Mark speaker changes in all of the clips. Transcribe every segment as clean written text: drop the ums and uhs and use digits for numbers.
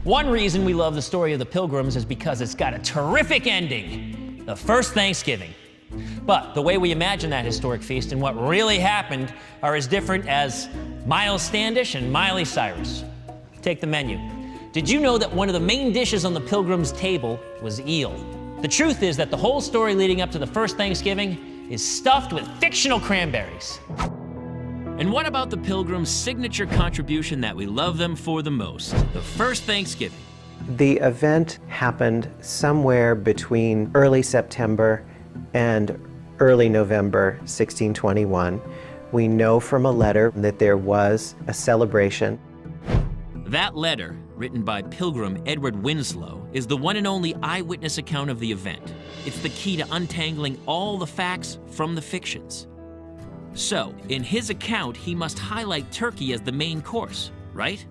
Speaker 1: One reason we love the story of the Pilgrims is because it's got a terrific ending, the first Thanksgiving. But the way we imagine that historic feast and what really happened are as different as Miles Standish and Miley Cyrus. Take the menu. Did you know that one of the main dishes on the Pilgrims' table was eel? The truth is that the whole story leading up to the first Thanksgiving is stuffed with fictional cranberries. And what about the Pilgrims' signature contribution that we love them for the most, the first Thanksgiving?
Speaker 2: The event happened somewhere between early September and early November 1621. We know from a letter that there was a celebration.
Speaker 1: That letter, written by Pilgrim Edward Winslow, is the one and only eyewitness account of the event. It's the key to untangling all the facts from the fictions. So, in his account, he must highlight turkey as the main course, right?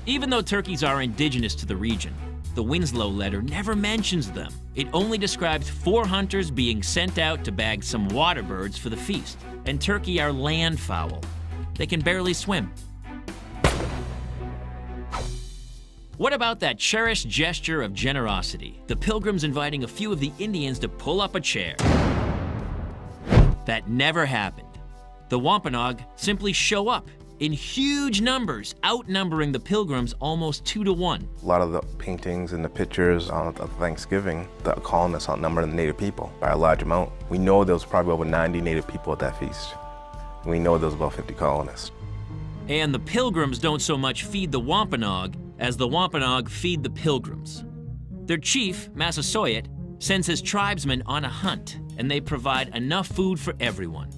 Speaker 1: Even though turkeys are indigenous to the region, the Winslow letter never mentions them. It only describes 4 hunters being sent out to bag some water birds for the feast. And turkey are land fowl. They can barely swim. What about that cherished gesture of generosity? The Pilgrims inviting a few of the Indians to pull up a chair. That never happened. The Wampanoag simply show up in huge numbers, outnumbering the Pilgrims almost 2 to 1.
Speaker 3: A lot of the paintings and the pictures on Thanksgiving, the colonists outnumber the native people by a large amount. We know there was probably over 90 native people at that feast. We know there was about 50 colonists.
Speaker 1: And the Pilgrims don't so much feed the Wampanoag as the Wampanoag feed the Pilgrims. Their chief, Massasoit, sends his tribesmen on a hunt, and they provide enough food for everyone.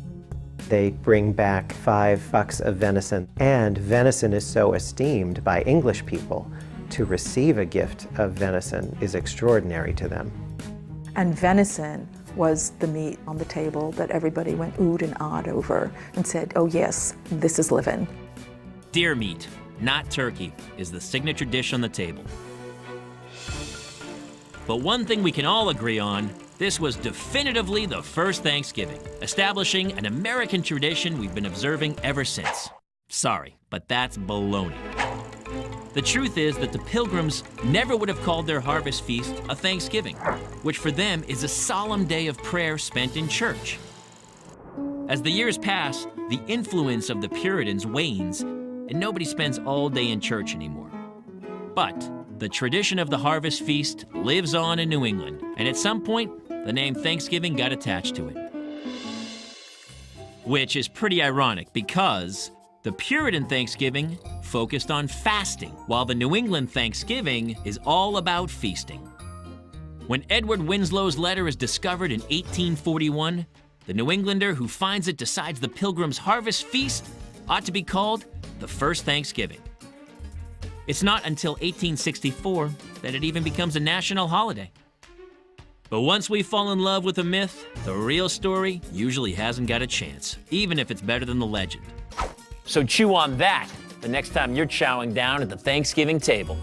Speaker 2: They bring back 5 bucks of venison, and venison is so esteemed by English people. To receive a gift of venison is extraordinary to them.
Speaker 4: And venison was the meat on the table that everybody went oohed and awed over and said, oh yes, this is living.
Speaker 1: Deer meat, not turkey, is the signature dish on the table. But one thing we can all agree on, this was definitively the first Thanksgiving, establishing an American tradition we've been observing ever since. Sorry, but that's baloney. The truth is that the Pilgrims never would have called their harvest feast a Thanksgiving, which for them is a solemn day of prayer spent in church. As the years pass, the influence of the Puritans wanes, and nobody spends all day in church anymore. But the tradition of the harvest feast lives on in New England, and at some point, the name Thanksgiving got attached to it. Which is pretty ironic because the Puritan Thanksgiving focused on fasting, while the New England Thanksgiving is all about feasting. When Edward Winslow's letter is discovered in 1841, the New Englander who finds it decides the Pilgrims' harvest feast ought to be called the first Thanksgiving. It's not until 1864 that it even becomes a national holiday. But once we fall in love with a myth, the real story usually hasn't got a chance, even if it's better than the legend. So chew on that the next time you're chowing down at the Thanksgiving table.